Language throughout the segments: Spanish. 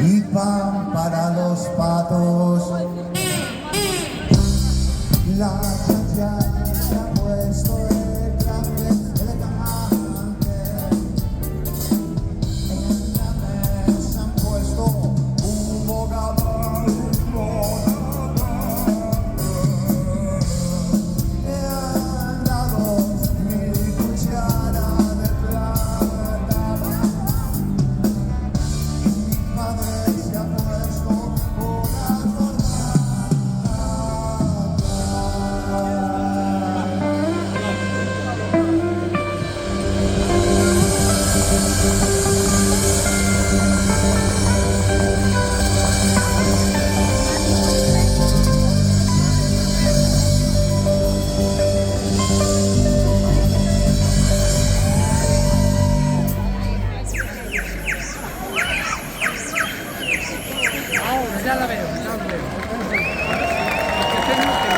y pan para los patos. La ya se ha puesto elegante. En la mesa han puesto un bocador. Me han dado mi cuchara de plata. Mi padre se ha puesto una corbata. Ya la veo, ya la veo. Es que tengo que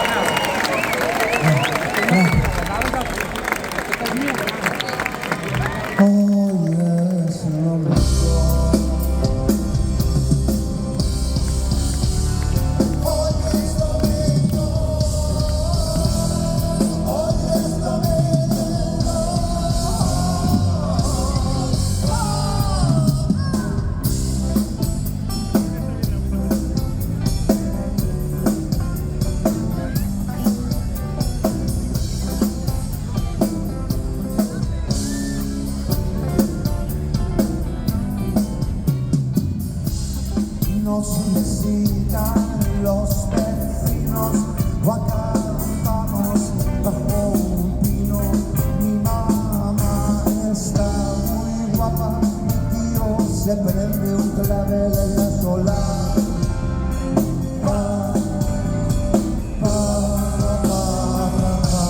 Oh yes, no me nos necesitan los vecinos, o acampamos bajo un pino. Mi mamá está muy guapa, mi tío se prende un clavel en la sola. Pa, pa, pa, pa, pa,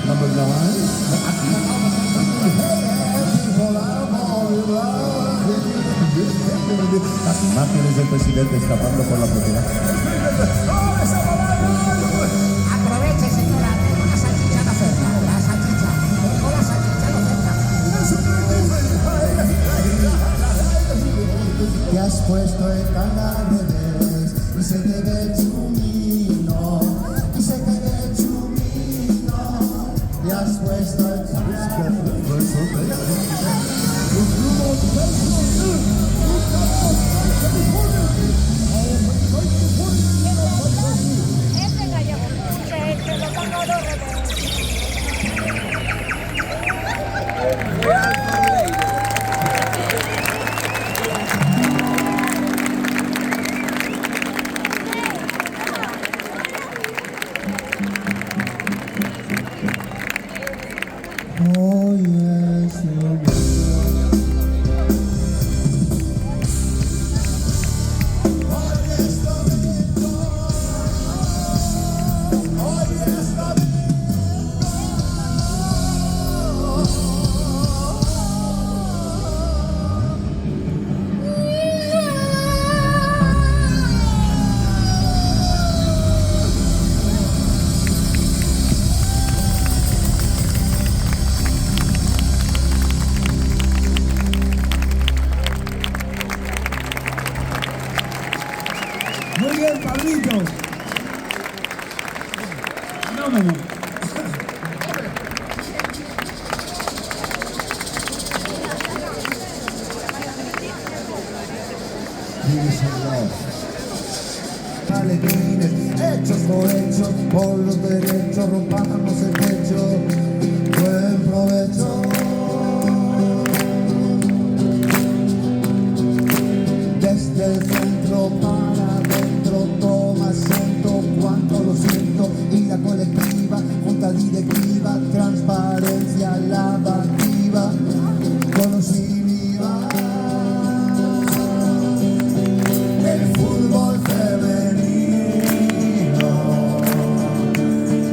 Number nine. Las imágenes del presidente escapando por la propiedad. Aproveche, señora, tengo una salchicha en oferta. La salchicha, tengo la salchicha en oferta. Te has puesto en tanga de bebés y se te ve chumino, y se te ve chumino. Te has puesto en tanga de Este gallego, que lo pongo dos veces. Oh yes, Muy bien, Pablito. Fenómeno. Maletines, hechos por hechos, por los derechos, rompamos el techo. Buen provecho. Desde el centro para adentro, toma asiento, cuánto lo siento. Y la colectiva, junta directiva, transparencia lavativa. Con exclusividad. El fútbol femenino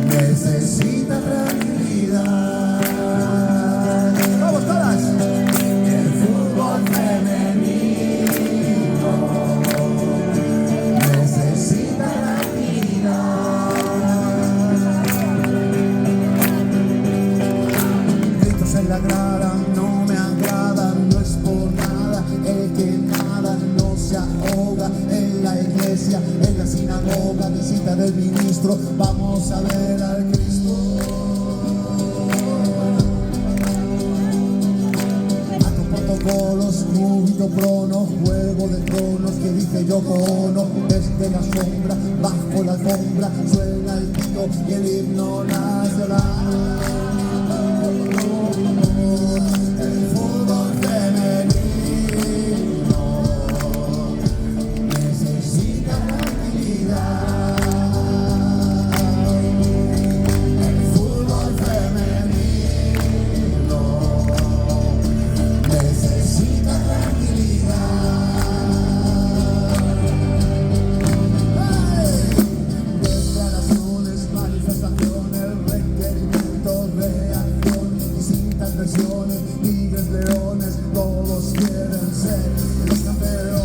necesita tranquilidad. ¡Vamos todas! El fútbol femenino necesita tranquilidad. Gritos en la grada no me agradan, no es por nada. El que nada no se ahoga en la iglesia, en la sinagoga, visita del ministro. Vamos a ver al Cristo. Actos, protocolos, júbilo, prono, juego de tronos que dice Yoko Ono. Desde la sombra, bajo la alfombra, suena el tiro y el himno nacional. El fútbol femenino necesita tranquilidad. El fútbol femenino necesita tranquilidad. Declaraciones, manifestaciones, requerimientos, reacción, distintas versiones, tigres, leones, todos quieren ser los campeones.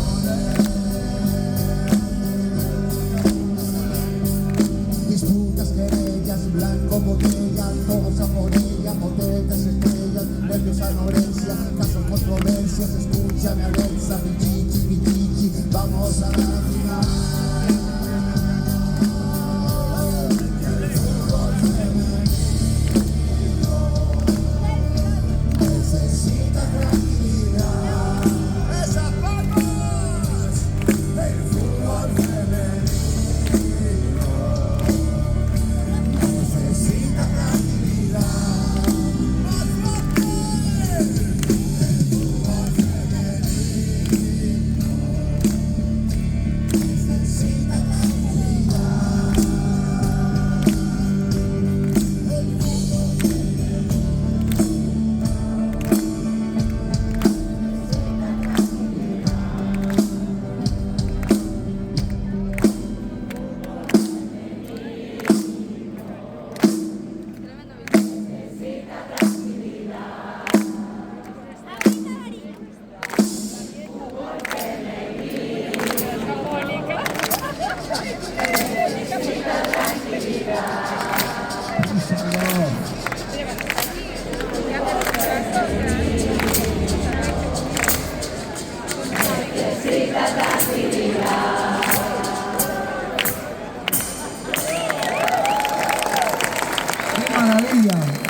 Disputas, querellas, blanco, botella, todos a por ella, motetes, estrellas, nervios, anorexia, casos, controversias, escúchame, Alexa, pichichi, pichichi, vamos a la final. Necesita tranquilidad. ¡Esas palmas! El fútbol femenino necesita tranquilidad. ¡Más fuerte! El fútbol femenino necesita tranquilidad. El fútbol ¡Qué maravilla!